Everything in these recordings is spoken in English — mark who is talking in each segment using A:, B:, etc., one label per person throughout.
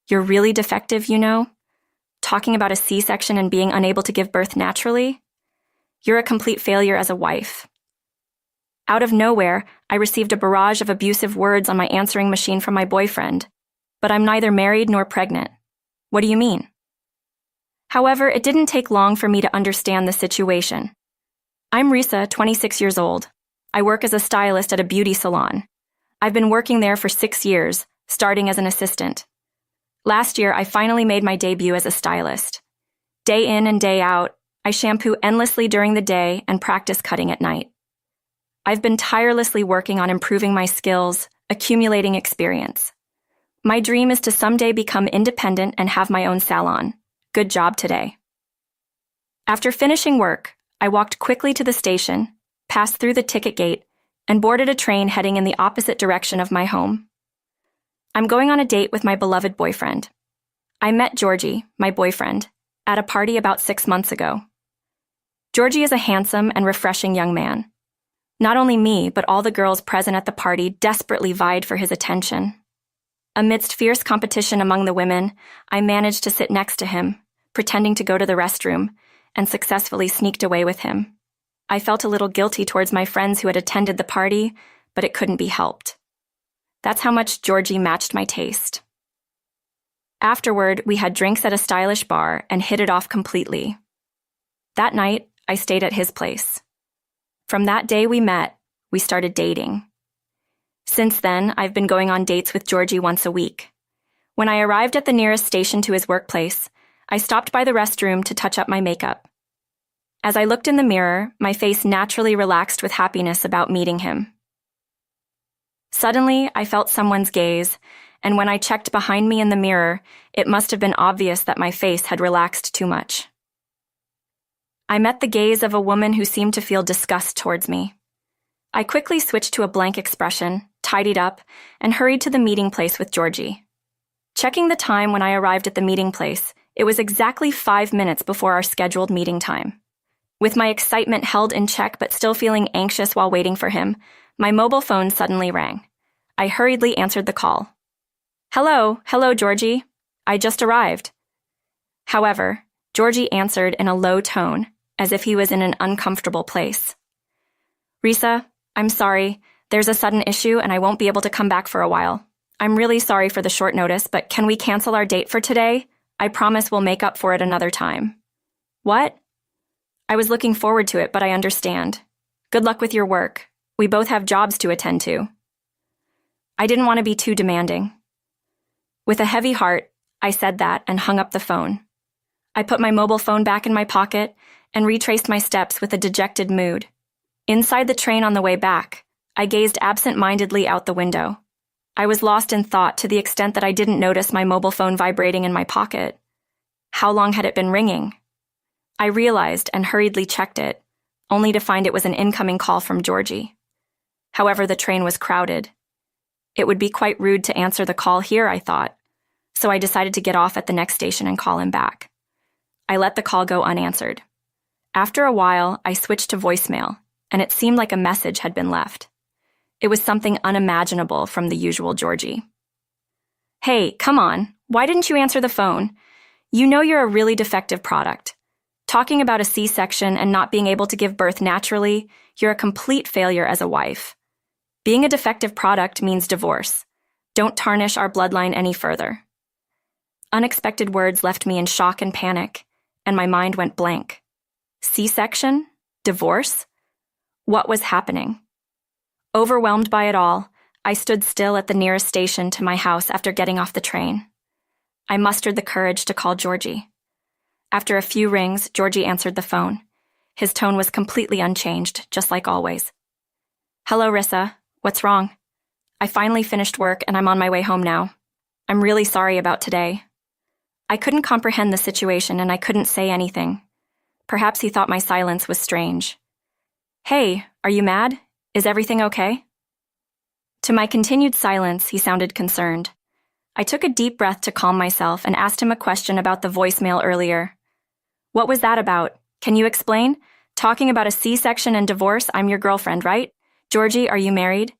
A: You're really defective, you know? Talking about a C-section and being unable to give birth naturally? You're a complete failure as a wife. Out of nowhere, I received a barrage of abusive words on my answering machine from my boyfriend. But I'm neither married nor pregnant. What do you mean? However, it didn't take long for me to understand the situation. I'm Risa, 26 years old. I work as a stylist at a beauty salon. I've been working there for 6 years, starting as an assistant. Last year, I finally made my debut as a stylist. Day in and day out, I shampoo endlessly during the day and practice cutting at night. I've been tirelessly working on improving my skills, accumulating experience. My dream is to someday become independent and have my own salon. Good job today. After finishing work, I walked quickly to the station, passed through the ticket gate, and boarded a train heading in the opposite direction of my home. I'm going on a date with my beloved boyfriend. I met Georgie, my boyfriend, at a party about 6 months ago. Georgie is a handsome and refreshing young man. Not only me, but all the girls present at the party desperately vied for his attention. Amidst fierce competition among the women, I managed to sit next to him, pretending to go to the restroom, and successfully sneaked away with him. I felt a little guilty towards my friends who had attended the party, but it couldn't be helped. That's how much Georgie matched my taste. Afterward, we had drinks at a stylish bar and hit it off completely. That night, I stayed at his place. From that day we met, we started dating. Since then, I've been going on dates with Georgie once a week. When I arrived at the nearest station to his workplace, I stopped by the restroom to touch up my makeup. As I looked in the mirror, my face naturally relaxed with happiness about meeting him. Suddenly, I felt someone's gaze, and when I checked behind me in the mirror, it must have been obvious that my face had relaxed too much. I met the gaze of a woman who seemed to feel disgust towards me. I quickly switched to a blank expression, tidied up, and hurried to the meeting place with Georgie. Checking the time when I arrived at the meeting place, it was exactly 5 minutes before our scheduled meeting time. With my excitement held in check but still feeling anxious while waiting for him, my mobile phone suddenly rang. I hurriedly answered the call. Hello, Georgie. I just arrived. However, Georgie answered in a low tone, as if he was in an uncomfortable place. Risa, I'm sorry. There's a sudden issue and I won't be able to come back for a while. I'm really sorry for the short notice, but can we cancel our date for today? I promise we'll make up for it another time. What? I was looking forward to it, but I understand. Good luck with your work. We both have jobs to attend to. I didn't want to be too demanding. With a heavy heart, I said that and hung up the phone. I put my mobile phone back in my pocket and retraced my steps with a dejected mood. Inside the train on the way back, I gazed absent-mindedly out the window. I was lost in thought to the extent that I didn't notice my mobile phone vibrating in my pocket. How long had it been ringing? I realized and hurriedly checked it, only to find it was an incoming call from Georgie. However, the train was crowded. It would be quite rude to answer the call here, I thought, so I decided to get off at the next station and call him back. I let the call go unanswered. After a while, I switched to voicemail, and it seemed like a message had been left. It was something unimaginable from the usual Georgie. Hey, come on, why didn't you answer the phone? You know you're a really defective product. Talking about a C-section and not being able to give birth naturally, you're a complete failure as a wife. Being a defective product means divorce. Don't tarnish our bloodline any further. Unexpected words left me in shock and panic, and my mind went blank. C-section? Divorce? What was happening? Overwhelmed by it all, I stood still at the nearest station to my house after getting off the train. I mustered the courage to call Georgie. After a few rings, Georgie answered the phone. His tone was completely unchanged, just like always. Hello, Rissa. What's wrong? I finally finished work and I'm on my way home now. I'm really sorry about today. I couldn't comprehend the situation and I couldn't say anything. Perhaps he thought my silence was strange. Hey, are you mad? Is everything okay? To my continued silence, he sounded concerned. I took a deep breath to calm myself and asked him a question about the voicemail earlier. What was that about? Can you explain? Talking about a C-section and divorce, I'm your girlfriend, right? Georgie, are you married?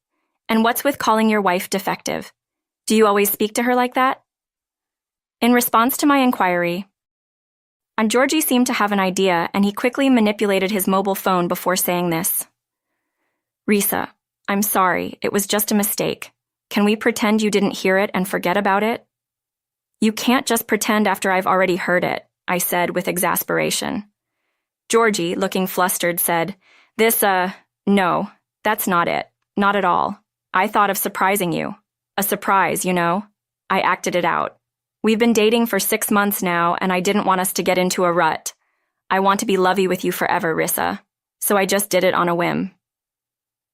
A: And what's with calling your wife defective? Do you always speak to her like that? In response to my inquiry, and Georgie seemed to have an idea, and he quickly manipulated his mobile phone before saying this. Risa, I'm sorry, it was just a mistake. Can we pretend you didn't hear it and forget about it? You can't just pretend after I've already heard it, I said with exasperation. Georgie, looking flustered, said, No, that's not it. Not at all. I thought of surprising you. A surprise, you know. I acted it out. We've been dating for 6 months now, and I didn't want us to get into a rut. I want to be lovey with you forever, Risa. So I just did it on a whim.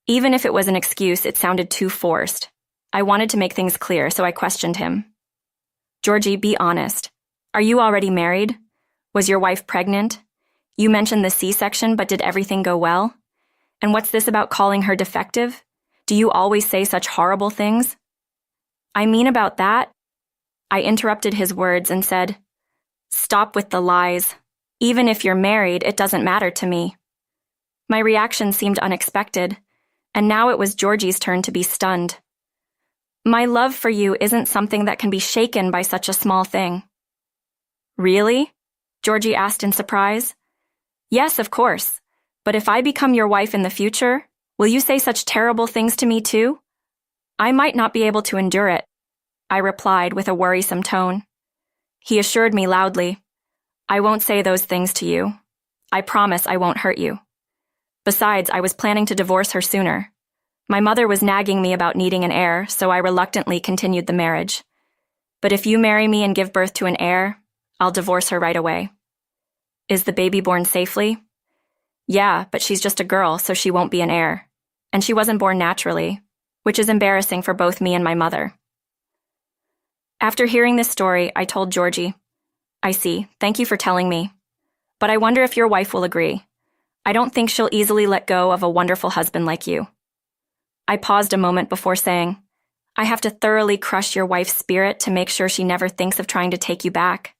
A: Even if it was an excuse, it sounded too forced. I wanted to make things clear, so I questioned him. Georgie, be honest. Are you already married? Was your wife pregnant? You mentioned the C-section, but did everything go well? And what's this about calling her defective? Do you always say such horrible things? I mean about that. I interrupted his words and said, Stop with the lies. Even if you're married, it doesn't matter to me. My reaction seemed unexpected, and now it was Georgie's turn to be stunned. My love for you isn't something that can be shaken by such a small thing. Really? Georgie asked in surprise. Yes, of course. But if I become your wife in the future, will you say such terrible things to me too? I might not be able to endure it, I replied with a worrisome tone. He assured me loudly, I won't say those things to you. I promise I won't hurt you. Besides, I was planning to divorce her sooner. My mother was nagging me about needing an heir, so I reluctantly continued the marriage. But if you marry me and give birth to an heir, I'll divorce her right away. Is the baby born safely? Yeah, but she's just a girl, so she won't be an heir. And she wasn't born naturally, which is embarrassing for both me and my mother. After hearing this story, I told Georgie, I see, thank you for telling me. But I wonder if your wife will agree. I don't think she'll easily let go of a wonderful husband like you. I paused a moment before saying, I have to thoroughly crush your wife's spirit to make sure she never thinks of trying to take you back.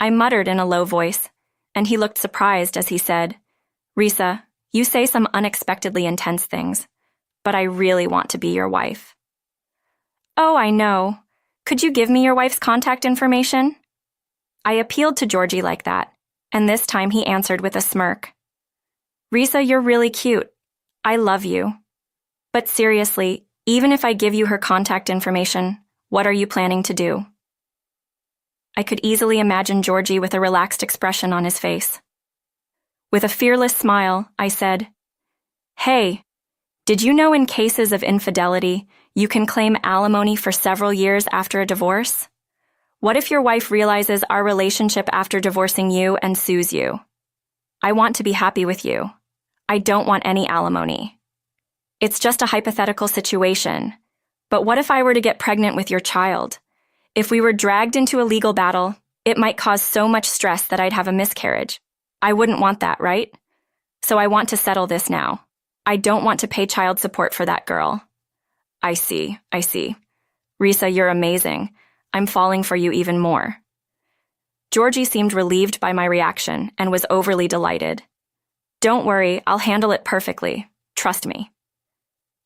A: I muttered in a low voice, and he looked surprised as he said, Risa, you say some unexpectedly intense things, but I really want to be your wife. Oh, I know. Could you give me your wife's contact information? I appealed to Georgie like that, and this time he answered with a smirk. Risa, you're really cute. I love you. But seriously, even if I give you her contact information, what are you planning to do? I could easily imagine Georgie with a relaxed expression on his face. With a fearless smile, I said, Hey, did you know in cases of infidelity, you can claim alimony for several years after a divorce? What if your wife realizes our relationship after divorcing you and sues you? I want to be happy with you. I don't want any alimony. It's just a hypothetical situation. But what if I were to get pregnant with your child? If we were dragged into a legal battle, it might cause so much stress that I'd have a miscarriage. I wouldn't want that, right? So I want to settle this now. I don't want to pay child support for that girl. I see. Risa, you're amazing. I'm falling for you even more. Georgie seemed relieved by my reaction and was overly delighted. Don't worry, I'll handle it perfectly. Trust me.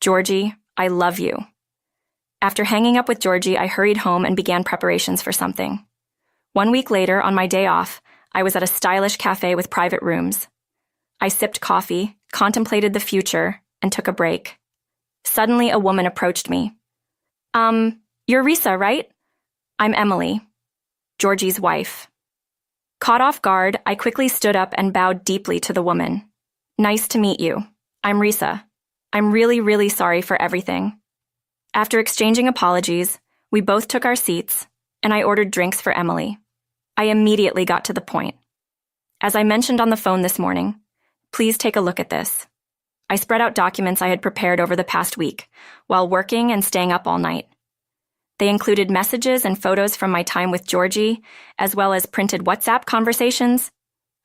A: Georgie, I love you. After hanging up with Georgie, I hurried home and began preparations for something. 1 week later, on my day off, I was at a stylish cafe with private rooms. I sipped coffee, contemplated the future, and took a break. Suddenly, a woman approached me. You're Risa, right? I'm Emily, Georgie's wife. Caught off guard, I quickly stood up and bowed deeply to the woman. Nice to meet you. I'm Risa. I'm really, really sorry for everything. After exchanging apologies, we both took our seats, and I ordered drinks for Emily. I immediately got to the point. As I mentioned on the phone this morning, please take a look at this. I spread out documents I had prepared over the past week, while working and staying up all night. They included messages and photos from my time with Georgie, as well as printed WhatsApp conversations.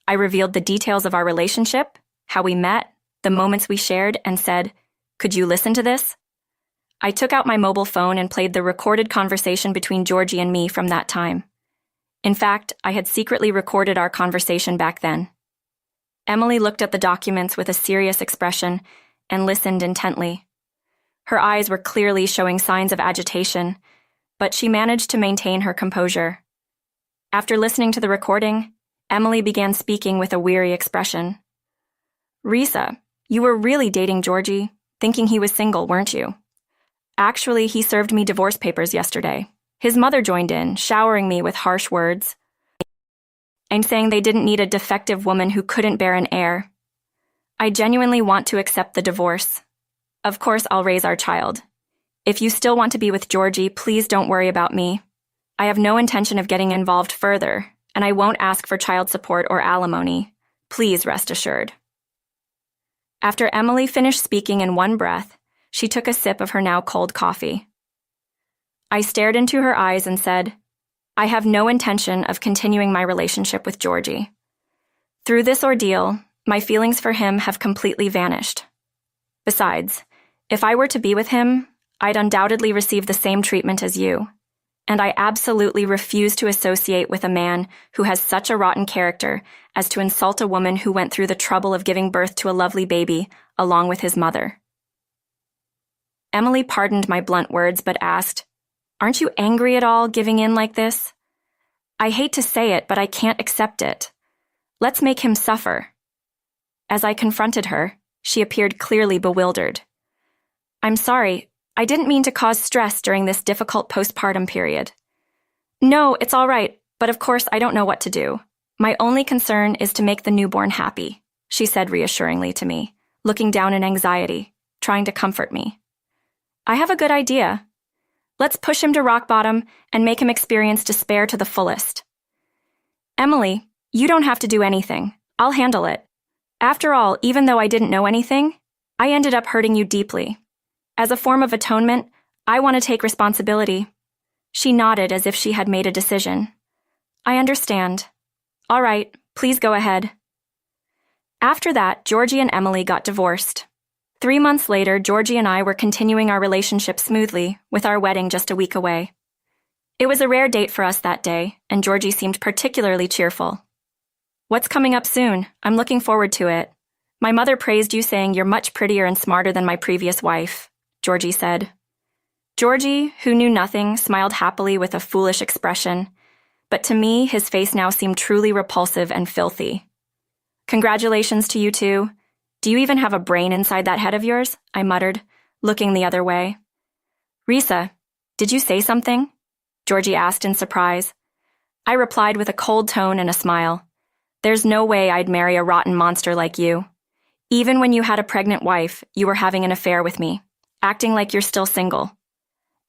A: I revealed the details of our relationship, how we met, the moments we shared, and said, "Could you listen to this?" I took out my mobile phone and played the recorded conversation between Georgie and me from that time. In fact, I had secretly recorded our conversation back then. Emily looked at the documents with a serious expression and listened intently. Her eyes were clearly showing signs of agitation, but she managed to maintain her composure. After listening to the recording, Emily began speaking with a weary expression. Risa, you were really dating Georgie, thinking he was single, weren't you? Actually, he served me divorce papers yesterday. His mother joined in, showering me with harsh words. I'm saying they didn't need a defective woman who couldn't bear an heir. I genuinely want to accept the divorce. Of course, I'll raise our child. If you still want to be with Georgie, please don't worry about me. I have no intention of getting involved further, and I won't ask for child support or alimony. Please rest assured. After Emily finished speaking in one breath, she took a sip of her now cold coffee. I stared into her eyes and said, I have no intention of continuing my relationship with Georgie. Through this ordeal, my feelings for him have completely vanished. Besides, if I were to be with him, I'd undoubtedly receive the same treatment as you, and I absolutely refuse to associate with a man who has such a rotten character as to insult a woman who went through the trouble of giving birth to a lovely baby along with his mother. Emily pardoned my blunt words but asked, Aren't you angry at all giving in like this? I hate to say it, but I can't accept it. Let's make him suffer. As I confronted her, she appeared clearly bewildered. I'm sorry, I didn't mean to cause stress during this difficult postpartum period. No, it's all right, but of course I don't know what to do. My only concern is to make the newborn happy, she said reassuringly to me, looking down in anxiety, trying to comfort me. I have a good idea. Let's push him to rock bottom and make him experience despair to the fullest. Emily, you don't have to do anything. I'll handle it. After all, even though I didn't know anything, I ended up hurting you deeply. As a form of atonement, I want to take responsibility. She nodded as if she had made a decision. I understand. All right, please go ahead. After that, Georgie and Emily got divorced. 3 months later, Georgie and I were continuing our relationship smoothly, with our wedding just a week away. It was a rare date for us that day, and Georgie seemed particularly cheerful. What's coming up soon? I'm looking forward to it. My mother praised you, saying you're much prettier and smarter than my previous wife, Georgie said. Georgie, who knew nothing, smiled happily with a foolish expression, but to me, his face now seemed truly repulsive and filthy. Congratulations to you two. Do you even have a brain inside that head of yours? I muttered, looking the other way. Risa, did you say something? Georgie asked in surprise. I replied with a cold tone and a smile. There's no way I'd marry a rotten monster like you. Even when you had a pregnant wife, you were having an affair with me, acting like you're still single.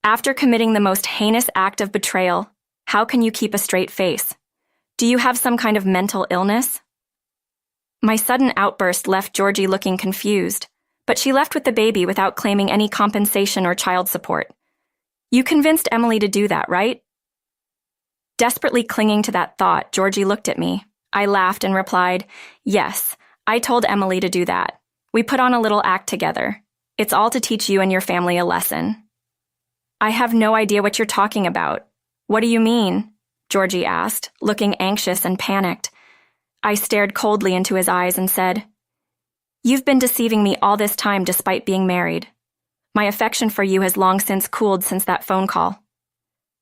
A: After committing the most heinous act of betrayal, how can you keep a straight face? Do you have some kind of mental illness? My sudden outburst left Georgie looking confused, but she left with the baby without claiming any compensation or child support. You convinced Emily to do that, right? Desperately clinging to that thought, Georgie looked at me. I laughed and replied, Yes, I told Emily to do that. We put on a little act together. It's all to teach you and your family a lesson. I have no idea what you're talking about. What do you mean? Georgie asked, looking anxious and panicked. I stared coldly into his eyes and said, You've been deceiving me all this time despite being married. My affection for you has long since cooled since that phone call.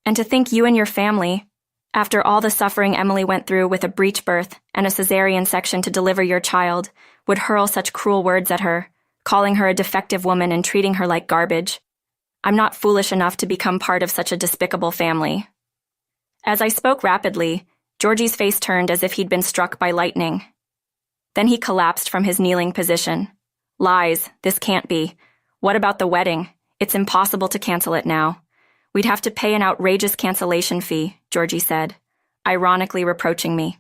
A: And to think you and your family, after all the suffering Emily went through with a breech birth and a cesarean section to deliver your child, would hurl such cruel words at her, calling her a defective woman and treating her like garbage. I'm not foolish enough to become part of such a despicable family. As I spoke rapidly, Georgie's face turned as if he'd been struck by lightning. Then he collapsed from his kneeling position. Lies, this can't be. What about the wedding? It's impossible to cancel it now. We'd have to pay an outrageous cancellation fee, Georgie said, ironically reproaching me.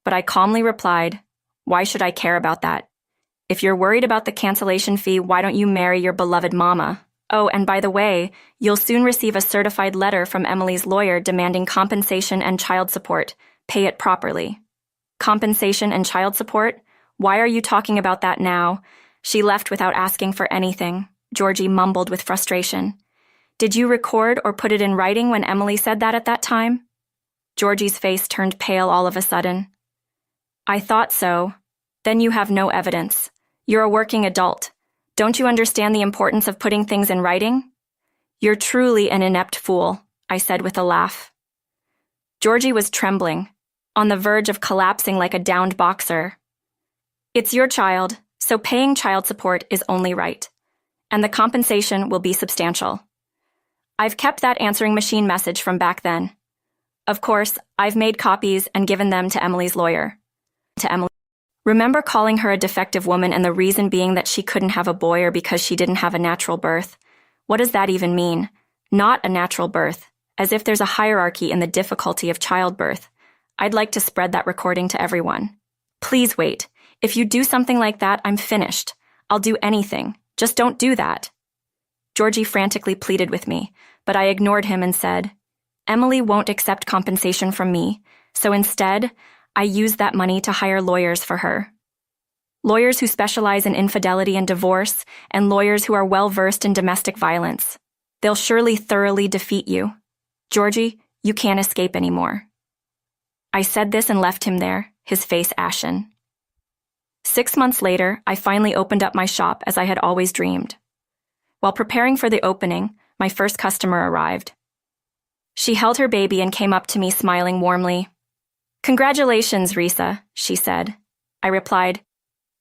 A: But I calmly replied, Why should I care about that? If you're worried about the cancellation fee, why don't you marry your beloved mama? Oh, and by the way, you'll soon receive a certified letter from Emily's lawyer demanding compensation and child support. Pay it properly. Compensation and child support? Why are you talking about that now? She left without asking for anything, Georgie mumbled with frustration. Did you record or put it in writing when Emily said that at that time? Georgie's face turned pale all of a sudden. I thought so. Then you have no evidence. You're a working adult. Don't you understand the importance of putting things in writing? You're truly an inept fool, I said with a laugh. Georgie was trembling, on the verge of collapsing like a downed boxer. It's your child, so paying child support is only right, and the compensation will be substantial. I've kept that answering machine message from back then. Of course, I've made copies and given them to Emily's lawyer. Remember calling her a defective woman and the reason being that she couldn't have a boy or because she didn't have a natural birth? What does that even mean? Not a natural birth, as if there's a hierarchy in the difficulty of childbirth. I'd like to spread that recording to everyone. Please wait. If you do something like that, I'm finished. I'll do anything. Just don't do that. Georgie frantically pleaded with me, but I ignored him and said, Emily won't accept compensation from me, so instead, I used that money to hire lawyers for her. Lawyers who specialize in infidelity and divorce, and lawyers who are well-versed in domestic violence. They'll surely thoroughly defeat you. Georgie, you can't escape anymore. I said this and left him there, his face ashen. 6 months later, I finally opened up my shop as I had always dreamed. While preparing for the opening, my first customer arrived. She held her baby and came up to me smiling warmly. Congratulations, Risa, she said. I replied,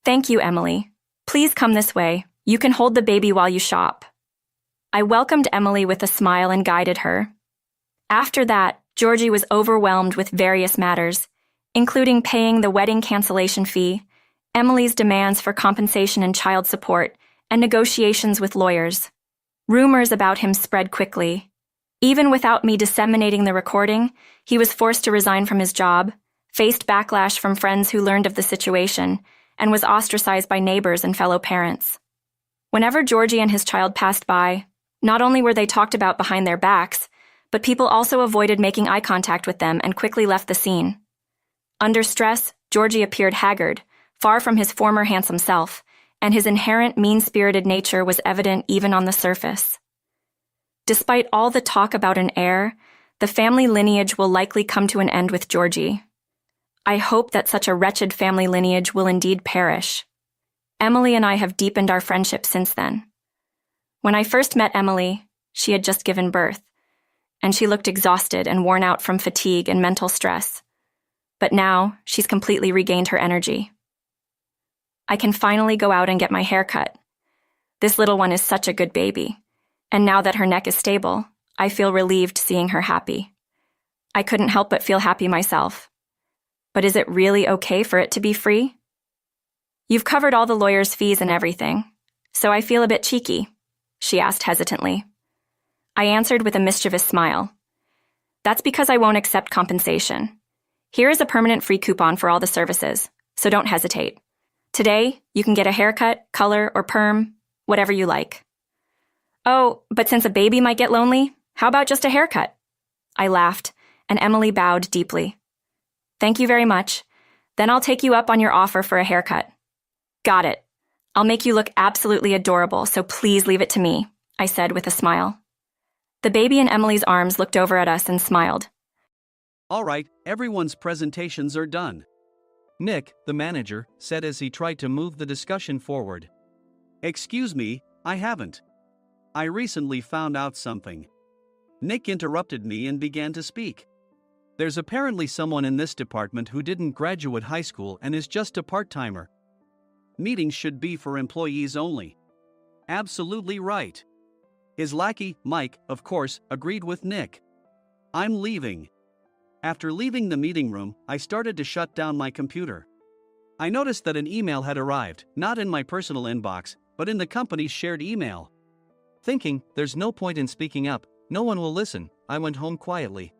A: Thank you, Emily. Please come this way. You can hold the baby while you shop. I welcomed Emily with a smile and guided her. After that, Georgie was overwhelmed with various matters, including paying the wedding cancellation fee, Emily's demands for compensation and child support, and negotiations with lawyers. Rumors about him spread quickly. Even without me disseminating the recording, he was forced to resign from his job, faced backlash from friends who learned of the situation, and was ostracized by neighbors and fellow parents. Whenever Georgie and his child passed by, not only were they talked about behind their backs, but people also avoided making eye contact with them and quickly left the scene. Under stress, Georgie appeared haggard, far from his former handsome self, and his inherent mean-spirited nature was evident even on the surface. Despite all the talk about an heir, the family lineage will likely come to an end with Georgie. I hope that such a wretched family lineage will indeed perish. Emily and I have deepened our friendship since then. When I first met Emily, she had just given birth, and she looked exhausted and worn out from fatigue and mental stress. But now, she's completely regained her energy. I can finally go out and get my hair cut. This little one is such a good baby. And now that her neck is stable, I feel relieved seeing her happy. I couldn't help but feel happy myself. But is it really okay for it to be free? You've covered all the lawyer's fees and everything, so I feel a bit cheeky, she asked hesitantly. I answered with a mischievous smile. That's because I won't accept compensation. Here is a permanent free coupon for all the services, so don't hesitate. Today, you can get a haircut, color, or perm, whatever you like. Oh, but since a baby might get lonely, how about just a haircut? I laughed, and Emily bowed deeply. Thank you very much. Then I'll take you up on your offer for a haircut. Got it. I'll make you look absolutely adorable, so please leave it to me, I said with a smile. The baby in Emily's arms looked over at us and smiled.
B: All right, everyone's presentations are done. Nick, the manager, said as he tried to move the discussion forward. Excuse me, I haven't. I recently found out something. Nick interrupted me and began to speak. There's apparently someone in this department who didn't graduate high school and is just a part-timer. Meetings should be for employees only. Absolutely right. His lackey, Mike, of course, agreed with Nick. I'm leaving. After leaving the meeting room, I started to shut down my computer. I noticed that an email had arrived, not in my personal inbox, but in the company's shared email. Thinking, there's no point in speaking up, no one will listen, I went home quietly.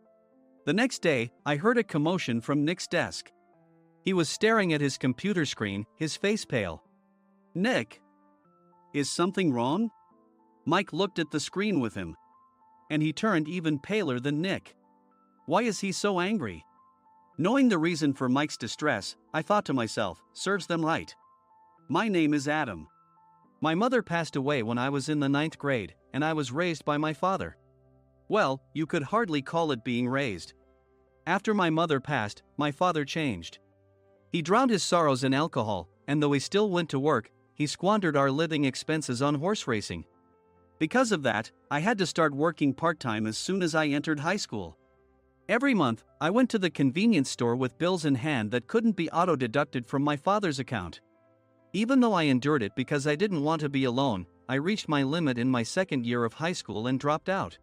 B: The next day, I heard a commotion from Nick's desk. He was staring at his computer screen, his face pale. Nick? Is something wrong? Mike looked at the screen with him. And he turned even paler than Nick. Why is he so angry? Knowing the reason for Mike's distress, I thought to myself, serves them right. My name is Adam. My mother passed away when I was in the 9th grade, and I was raised by my father. Well, you could hardly call it being raised. After my mother passed, my father changed. He drowned his sorrows in alcohol, and though he still went to work, he squandered our living expenses on horse racing. Because of that, I had to start working part-time as soon as I entered high school. Every month, I went to the convenience store with bills in hand that couldn't be auto-deducted from my father's account. Even though I endured it because I didn't want to be alone, I reached my limit in my second year of high school and dropped out.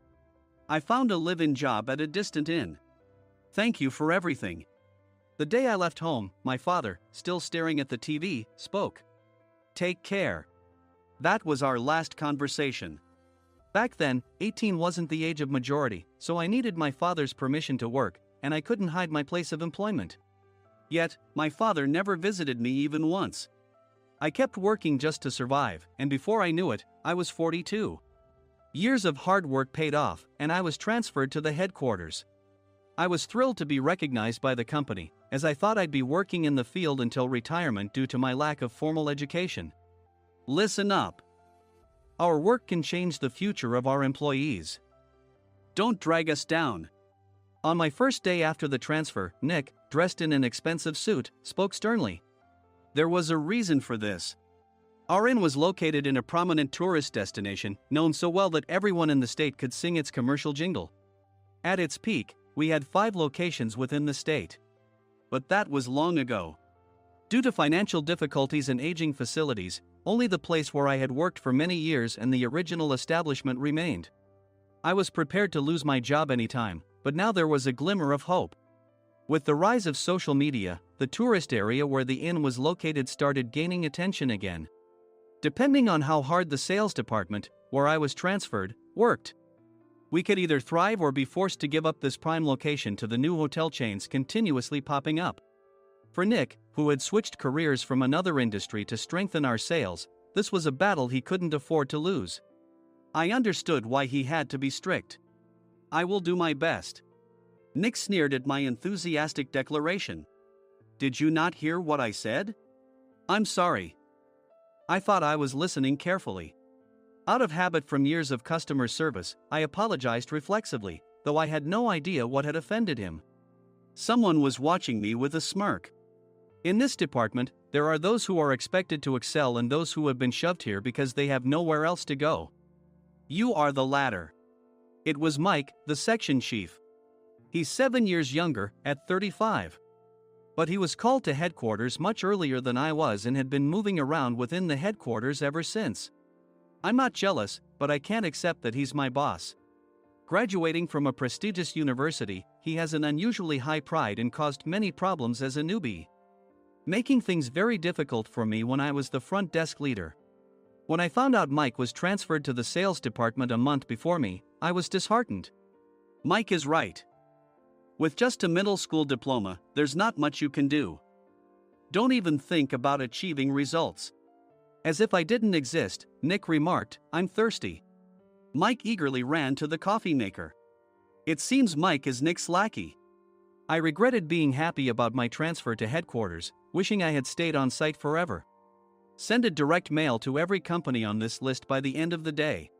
B: I found a live-in job at a distant inn. Thank you for everything. The day I left home, my father, still staring at the TV, spoke. Take care. That was our last conversation. Back then, 18 wasn't the age of majority, so I needed my father's permission to work, and I couldn't hide my place of employment. Yet, my father never visited me even once. I kept working just to survive, and before I knew it, I was 42. Years of hard work paid off, and I was transferred to the headquarters. I was thrilled to be recognized by the company, as I thought I'd be working in the field until retirement due to my lack of formal education. Listen up. Our work can change the future of our employees. Don't drag us down. On my first day after the transfer, Nick, dressed in an expensive suit, spoke sternly. There was a reason for this. Our inn was located in a prominent tourist destination, known so well that everyone in the state could sing its commercial jingle. At its peak, we had 5 locations within the state. But that was long ago. Due to financial difficulties and aging facilities, only the place where I had worked for many years and the original establishment remained. I was prepared to lose my job anytime, but now there was a glimmer of hope. With the rise of social media, the tourist area where the inn was located started gaining attention again. Depending on how hard the sales department, where I was transferred, worked, we could either thrive or be forced to give up this prime location to the new hotel chains continuously popping up. For Nick, who had switched careers from another industry to strengthen our sales, this was a battle he couldn't afford to lose. I understood why he had to be strict. I will do my best. Nick sneered at my enthusiastic declaration. Did you not hear what I said? I'm sorry. I thought I was listening carefully. Out of habit from years of customer service, I apologized reflexively, though I had no idea what had offended him. Someone was watching me with a smirk. In this department, there are those who are expected to excel and those who have been shoved here because they have nowhere else to go. You are the latter. It was Mike, the section chief. He's 7 years younger, at 35. But he was called to headquarters much earlier than I was and had been moving around within the headquarters ever since. I'm not jealous, but I can't accept that he's my boss. Graduating from a prestigious university, he has an unusually high pride and caused many problems as a newbie, making things very difficult for me when I was the front desk leader. When I found out Mike was transferred to the sales department a month before me, I was disheartened. Mike is right. With just a middle school diploma, there's not much you can do. Don't even think about achieving results. As if I didn't exist, Nick remarked, I'm thirsty. Mike eagerly ran to the coffee maker. It seems Mike is Nick's lackey. I regretted being happy about my transfer to headquarters, wishing I had stayed on site forever. Send a direct mail to every company on this list by the end of the day.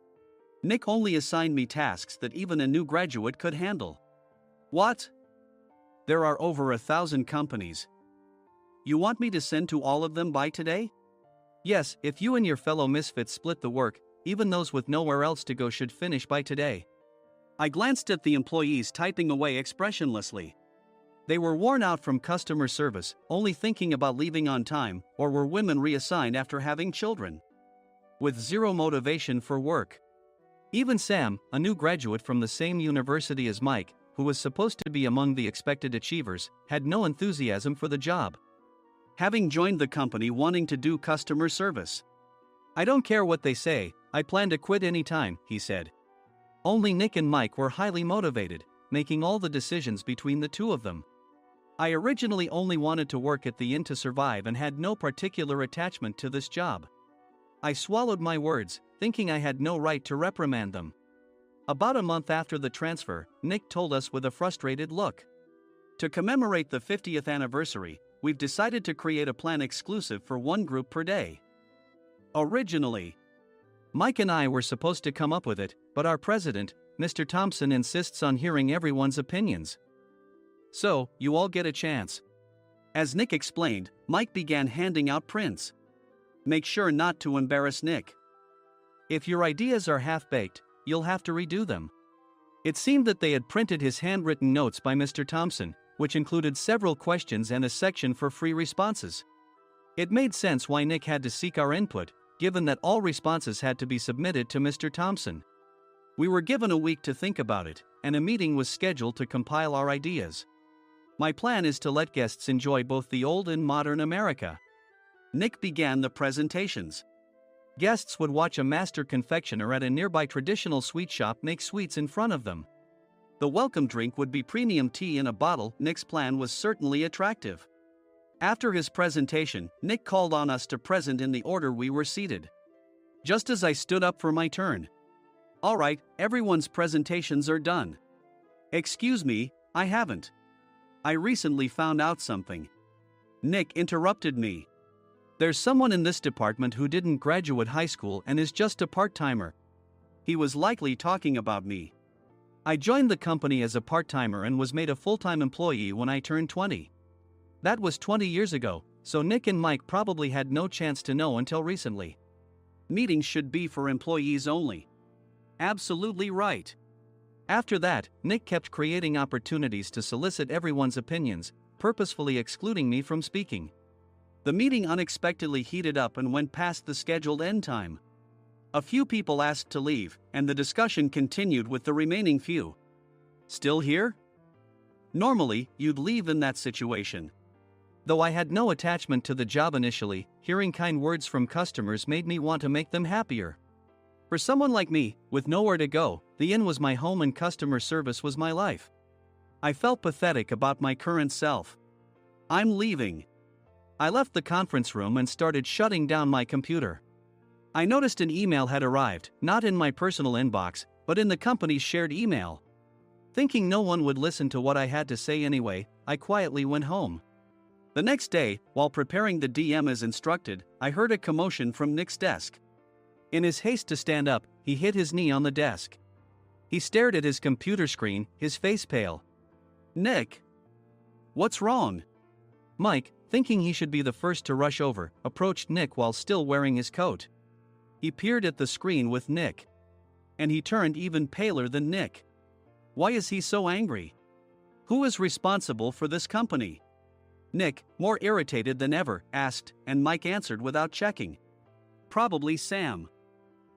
B: Nick only assigned me tasks that even a new graduate could handle. What? There are over 1,000 companies. You want me to send to all of them by today? Yes, if you and your fellow misfits split the work, even those with nowhere else to go should finish by today. I glanced at the employees typing away expressionlessly. They were worn out from customer service, only thinking about leaving on time, or were women reassigned after having children, with zero motivation for work. Even Sam, a new graduate from the same university as Mike, who was supposed to be among the expected achievers, had no enthusiasm for the job, having joined the company wanting to do customer service. I don't care what they say, I plan to quit anytime, he said. Only Nick and Mike were highly motivated, making all the decisions between the two of them. I originally only wanted to work at the inn to survive and had no particular attachment to this job. I swallowed my words, thinking I had no right to reprimand them. About a month after the transfer, Nick told us with a frustrated look. To commemorate the 50th anniversary, we've decided to create a plan exclusive for one group per day. Originally, Mike and I were supposed to come up with it, but our president, Mr. Thompson, insists on hearing everyone's opinions. So, you all get a chance. As Nick explained, Mike began handing out prints. Make sure not to embarrass Nick. If your ideas are half-baked, you'll have to redo them. It seemed that they had printed his handwritten notes by Mr. Thompson, which included several questions and a section for free responses. It made sense why Nick had to seek our input, given that all responses had to be submitted to Mr. Thompson. We were given a week to think about it, and a meeting was scheduled to compile our ideas. My plan is to let guests enjoy both the old and modern America. Nick began the presentations. Guests would watch a master confectioner at a nearby traditional sweet shop make sweets in front of them. The welcome drink would be premium tea in a bottle. Nick's plan was certainly attractive. After his presentation, Nick called on us to present in the order we were seated. Just as I stood up for my turn. "All right, everyone's presentations are done." "Excuse me, I haven't. I recently found out something." Nick interrupted me. "There's someone in this department who didn't graduate high school and is just a part-timer." He was likely talking about me. I joined the company as a part-timer and was made a full-time employee when I turned 20. That was 20 years ago, so Nick and Mike probably had no chance to know until recently. Meetings should be for employees only. Absolutely right. After that, Nick kept creating opportunities to solicit everyone's opinions, purposefully excluding me from speaking. The meeting unexpectedly heated up and went past the scheduled end time. A few people asked to leave, and the discussion continued with the remaining few. "Still here?" Normally, you'd leave in that situation. Though I had no attachment to the job initially, hearing kind words from customers made me want to make them happier. For someone like me, with nowhere to go, the inn was my home and customer service was my life. I felt pathetic about my current self. "I'm leaving." I left the conference room and started shutting down my computer. I noticed an email had arrived, not in my personal inbox, but in the company's shared email. Thinking no one would listen to what I had to say anyway, I quietly went home. The next day, while preparing the DM as instructed, I heard a commotion from Nick's desk. In his haste to stand up, he hit his knee on the desk. He stared at his computer screen, his face pale. "Nick? What's wrong?" Mike, thinking he should be the first to rush over, approached Nick while still wearing his coat. He peered at the screen with Nick. And he turned even paler than Nick. Why is he so angry? Who is responsible for this company? Nick, more irritated than ever, asked, and Mike answered without checking. Probably Sam.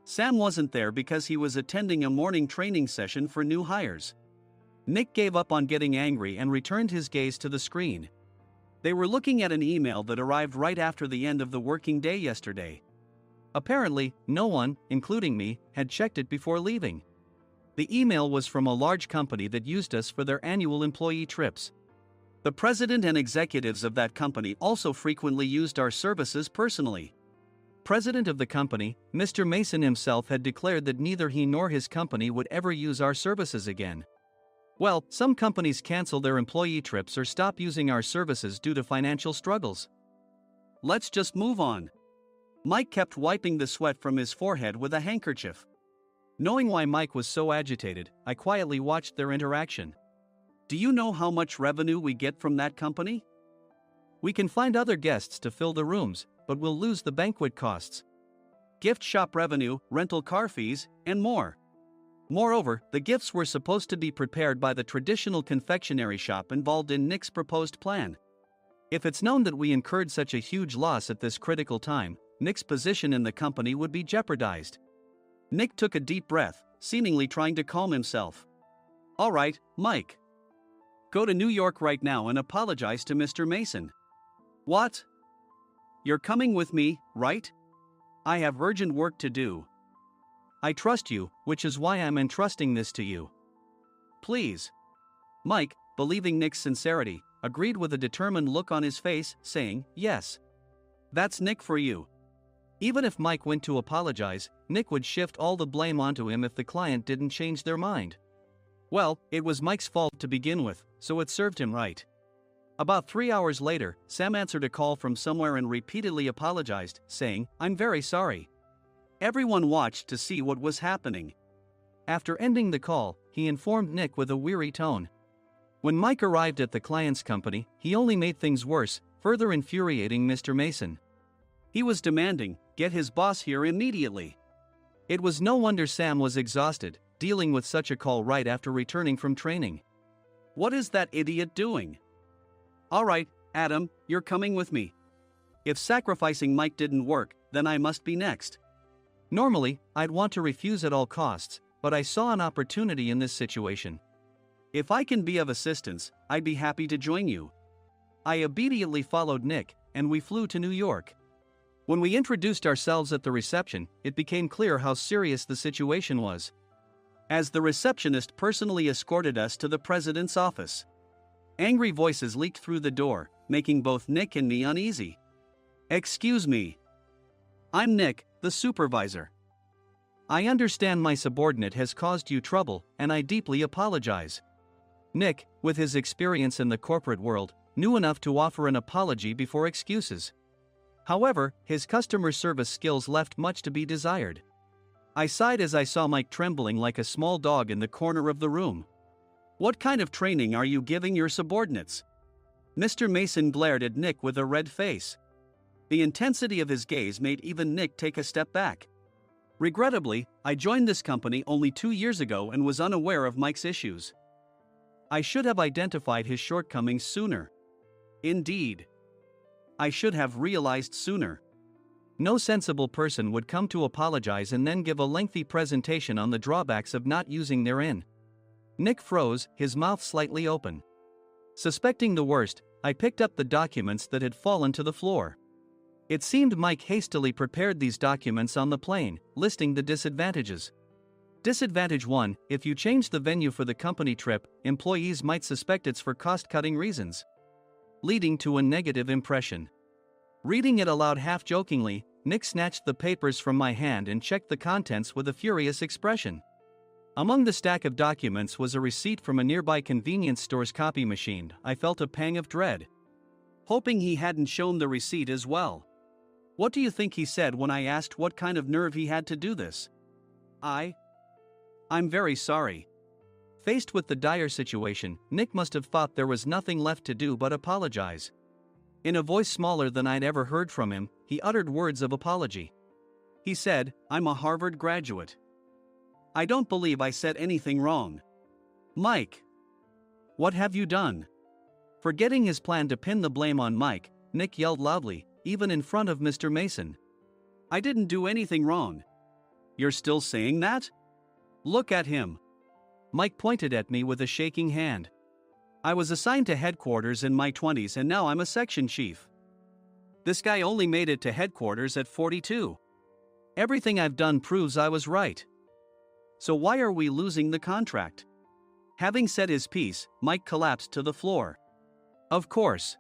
B: Sam wasn't there because he was attending a morning training session for new hires. Nick gave up on getting angry and returned his gaze to the screen. They were looking at an email that arrived right after the end of the working day yesterday. Apparently, no one, including me, had checked it before leaving. The email was from a large company that used us for their annual employee trips. The president and executives of that company also frequently used our services personally. President of the company, Mr. Mason himself, had declared that neither he nor his company would ever use our services again. Well, some companies cancel their employee trips or stop using our services due to financial struggles. Let's just move on. Mike kept wiping the sweat from his forehead with a handkerchief. Knowing why Mike was so agitated, I quietly watched their interaction. Do you know how much revenue we get from that company? We can find other guests to fill the rooms, but we'll lose the banquet costs, gift shop revenue, rental car fees, and more. Moreover, the gifts were supposed to be prepared by the traditional confectionery shop involved in Nick's proposed plan. If it's known that we incurred such a huge loss at this critical time, Nick's position in the company would be jeopardized. Nick took a deep breath, seemingly trying to calm himself. All right, Mike. Go to New York right now and apologize to Mr. Mason. What? You're coming with me, right? I have urgent work to do. I trust you, which is why I'm entrusting this to you. Please. Mike, believing Nick's sincerity, agreed with a determined look on his face, saying, yes. That's Nick for you. Even if Mike went to apologize, Nick would shift all the blame onto him if the client didn't change their mind. Well, it was Mike's fault to begin with, so it served him right. About 3 hours later, Sam answered a call from somewhere and repeatedly apologized, saying, I'm very sorry. Everyone watched to see what was happening. After ending the call, he informed Nick with a weary tone. When Mike arrived at the client's company, he only made things worse, further infuriating Mr. Mason. He was demanding, get his boss here immediately. It was no wonder Sam was exhausted, dealing with such a call right after returning from training. What is that idiot doing? Alright, Adam, you're coming with me. If sacrificing Mike didn't work, then I must be next. Normally, I'd want to refuse at all costs, but I saw an opportunity in this situation. If I can be of assistance, I'd be happy to join you. I immediately followed Nick, and we flew to New York. When we introduced ourselves at the reception, it became clear how serious the situation was, as the receptionist personally escorted us to the president's office. Angry voices leaked through the door, making both Nick and me uneasy. Excuse me. I'm Nick, the supervisor. I understand my subordinate has caused you trouble, and I deeply apologize. Nick, with his experience in the corporate world, knew enough to offer an apology before excuses. However, his customer service skills left much to be desired. I sighed as I saw Mike trembling like a small dog in the corner of the room. What kind of training are you giving your subordinates? Mr. Mason glared at Nick with a red face. The intensity of his gaze made even Nick take a step back. Regrettably, I joined this company only 2 years ago and was unaware of Mike's issues. I should have identified his shortcomings sooner. Indeed. I should have realized sooner. No sensible person would come to apologize and then give a lengthy presentation on the drawbacks of not using their in. Nick froze, his mouth slightly open. Suspecting the worst, I picked up the documents that had fallen to the floor. It seemed Mike hastily prepared these documents on the plane, listing the disadvantages. Disadvantage 1: if you change the venue for the company trip, employees might suspect it's for cost-cutting reasons, leading to a negative impression. Reading it aloud half-jokingly, Nick snatched the papers from my hand and checked the contents with a furious expression. Among the stack of documents was a receipt from a nearby convenience store's copy machine. I felt a pang of dread, hoping he hadn't shown the receipt as well. What do you think he said when I asked what kind of nerve he had to do this? I'm very sorry. Faced with the dire situation, Nick must have thought there was nothing left to do but apologize. In a voice smaller than I'd ever heard from him, he uttered words of apology. He said, "I'm a Harvard graduate. I don't believe I said anything wrong." Mike! What have you done? Forgetting his plan to pin the blame on Mike, Nick yelled loudly, even in front of Mr. Mason. "I didn't do anything wrong." "You're still saying that? Look at him." Mike pointed at me with a shaking hand. "I was assigned to headquarters in my 20s and now I'm a section chief. This guy only made it to headquarters at 42. Everything I've done proves I was right. So why are we losing the contract?" Having said his piece, Mike collapsed to the floor. "Of course.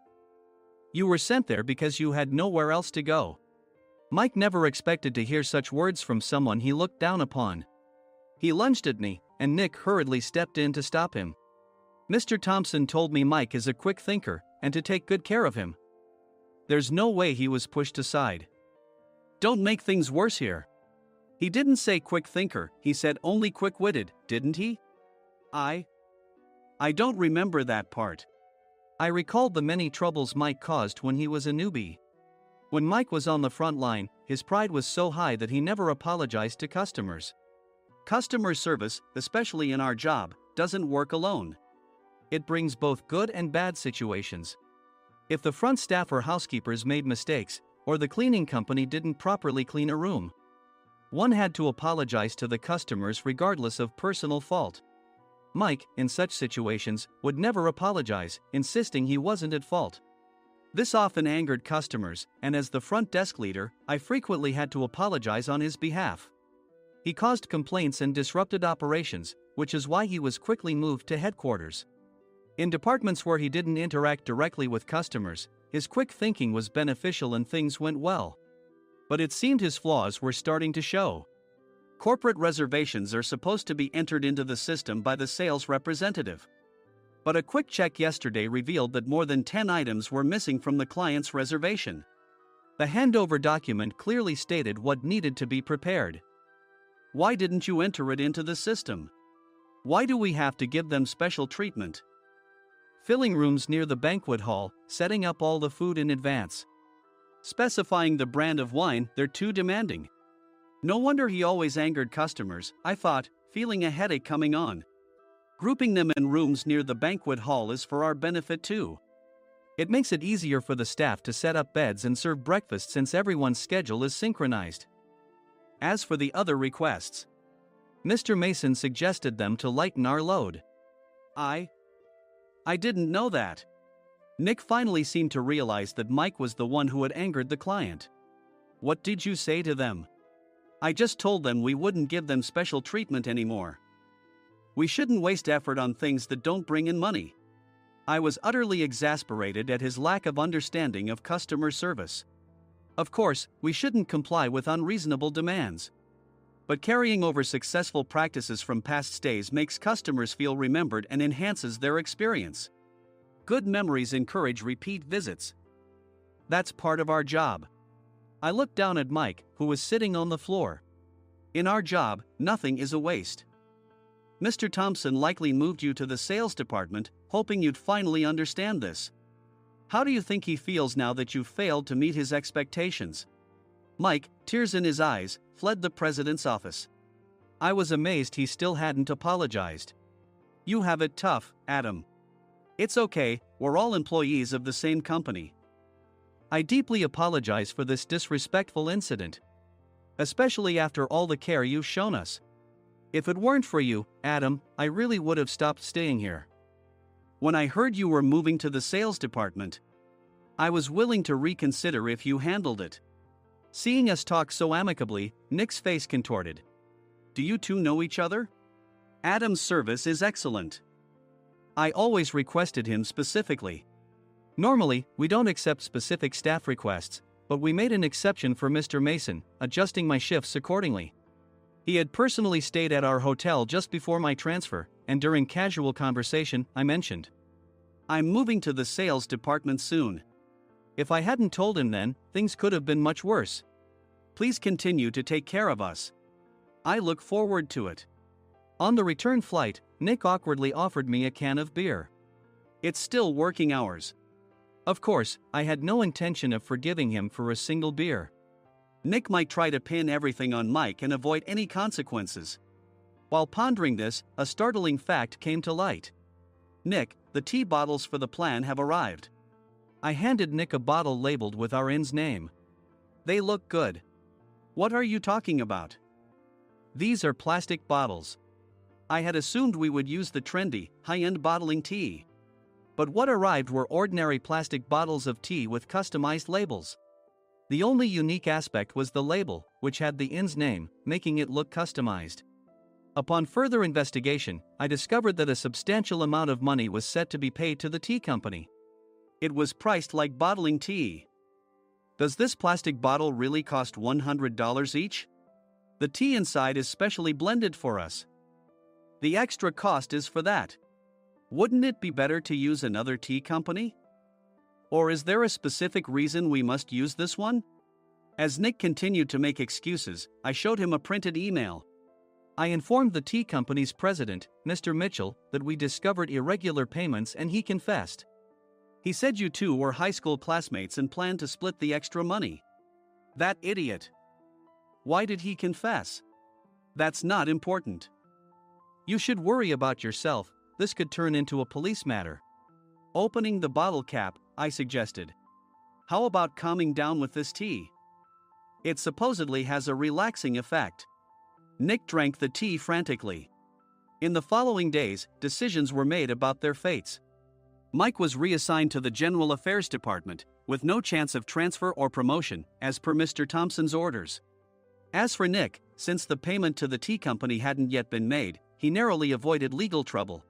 B: You were sent there because you had nowhere else to go." Mike never expected to hear such words from someone he looked down upon. He lunged at me, and Nick hurriedly stepped in to stop him. "Mr. Thompson told me Mike is a quick thinker, and to take good care of him." There's no way he was pushed aside. "Don't make things worse here. He didn't say quick thinker, he said only quick-witted, didn't he?" I don't remember that part." I recalled the many troubles Mike caused when he was a newbie. When Mike was on the front line, his pride was so high that he never apologized to customers. Customer service, especially in our job, doesn't work alone. It brings both good and bad situations. If the front staff or housekeepers made mistakes, or the cleaning company didn't properly clean a room, one had to apologize to the customers regardless of personal fault. Mike, in such situations, would never apologize, insisting he wasn't at fault. This often angered customers, and as the front desk leader, I frequently had to apologize on his behalf. He caused complaints and disrupted operations, which is why he was quickly moved to headquarters. In departments where he didn't interact directly with customers, his quick thinking was beneficial and things went well. But it seemed his flaws were starting to show. Corporate reservations are supposed to be entered into the system by the sales representative. But a quick check yesterday revealed that more than 10 items were missing from the client's reservation. The handover document clearly stated what needed to be prepared. Why didn't you enter it into the system? Why do we have to give them special treatment? Filling rooms near the banquet hall, setting up all the food in advance. Specifying the brand of wine, they're too demanding. No wonder he always angered customers, I thought, feeling a headache coming on. Grouping them in rooms near the banquet hall is for our benefit too. It makes it easier for the staff to set up beds and serve breakfast since everyone's schedule is synchronized. As for the other requests, Mr. Mason suggested them to lighten our load. I didn't know that. Nick finally seemed to realize that Mike was the one who had angered the client. What did you say to them? I just told them we wouldn't give them special treatment anymore. We shouldn't waste effort on things that don't bring in money. I was utterly exasperated at his lack of understanding of customer service. Of course, we shouldn't comply with unreasonable demands. But carrying over successful practices from past stays makes customers feel remembered and enhances their experience. Good memories encourage repeat visits. That's part of our job. I looked down at Mike, who was sitting on the floor. In our job, nothing is a waste. Mr. Thompson likely moved you to the sales department, hoping you'd finally understand this. How do you think he feels now that you've failed to meet his expectations? Mike, tears in his eyes, fled the president's office. I was amazed he still hadn't apologized. You have it tough, Adam. It's okay, we're all employees of the same company. I deeply apologize for this disrespectful incident. Especially after all the care you've shown us. If it weren't for you, Adam, I really would have stopped staying here. When I heard you were moving to the sales department, I was willing to reconsider if you handled it. Seeing us talk so amicably, Nick's face contorted. Do you two know each other? Adam's service is excellent. I always requested him specifically. Normally, we don't accept specific staff requests, but we made an exception for Mr. Mason, adjusting my shifts accordingly. He had personally stayed at our hotel just before my transfer, and during casual conversation, I mentioned, I'm moving to the sales department soon. If I hadn't told him then, things could have been much worse. Please continue to take care of us. I look forward to it. On the return flight, Nick awkwardly offered me a can of beer. It's still working hours. Of course, I had no intention of forgiving him for a single beer. Nick might try to pin everything on Mike and avoid any consequences. While pondering this, a startling fact came to light. Nick, the tea bottles for the plan have arrived. I handed Nick a bottle labeled with our inn's name. They look good. What are you talking about? These are plastic bottles. I had assumed we would use the trendy, high-end bottling tea. But what arrived were ordinary plastic bottles of tea with customized labels. The only unique aspect was the label, which had the inn's name, making it look customized. Upon further investigation, I discovered that a substantial amount of money was set to be paid to the tea company. It was priced like bottling tea. Does this plastic bottle really cost $100 each? The tea inside is specially blended for us. The extra cost is for that. Wouldn't it be better to use another tea company? Or is there a specific reason we must use this one? As Nick continued to make excuses, I showed him a printed email. I informed the tea company's president, Mr. Mitchell, that we discovered irregular payments and he confessed. He said you two were high school classmates and planned to split the extra money. That idiot. Why did he confess? That's not important. You should worry about yourself, this could turn into a police matter. Opening the bottle cap, I suggested. How about calming down with this tea? It supposedly has a relaxing effect. Nick drank the tea frantically. In the following days, decisions were made about their fates. Mike was reassigned to the General Affairs Department, with no chance of transfer or promotion, as per Mr. Thompson's orders. As for Nick, since the payment to the tea company hadn't yet been made, he narrowly avoided legal trouble.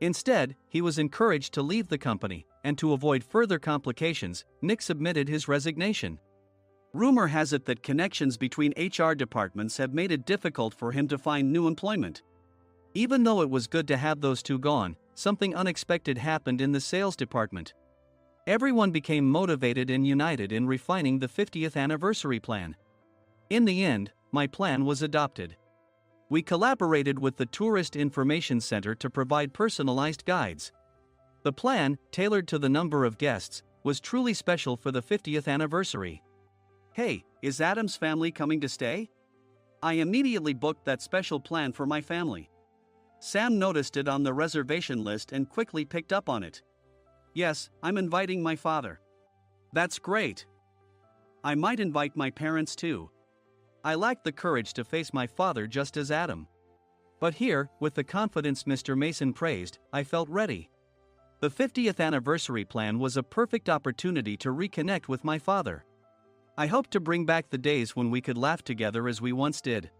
B: Instead, he was encouraged to leave the company, and to avoid further complications, Nick submitted his resignation. Rumor has it that connections between HR departments have made it difficult for him to find new employment. Even though it was good to have those two gone, something unexpected happened in the sales department. Everyone became motivated and united in refining the 50th anniversary plan. In the end, my plan was adopted. We collaborated with the Tourist Information Center to provide personalized guides. The plan, tailored to the number of guests, was truly special for the 50th anniversary. Hey, is Adam's family coming to stay? I immediately booked that special plan for my family. Sam noticed it on the reservation list and quickly picked up on it. Yes, I'm inviting my father. That's great. I might invite my parents too. I lacked the courage to face my father just as Adam. But here, with the confidence Mr. Mason praised, I felt ready. The 50th anniversary plan was a perfect opportunity to reconnect with my father. I hoped to bring back the days when we could laugh together as we once did.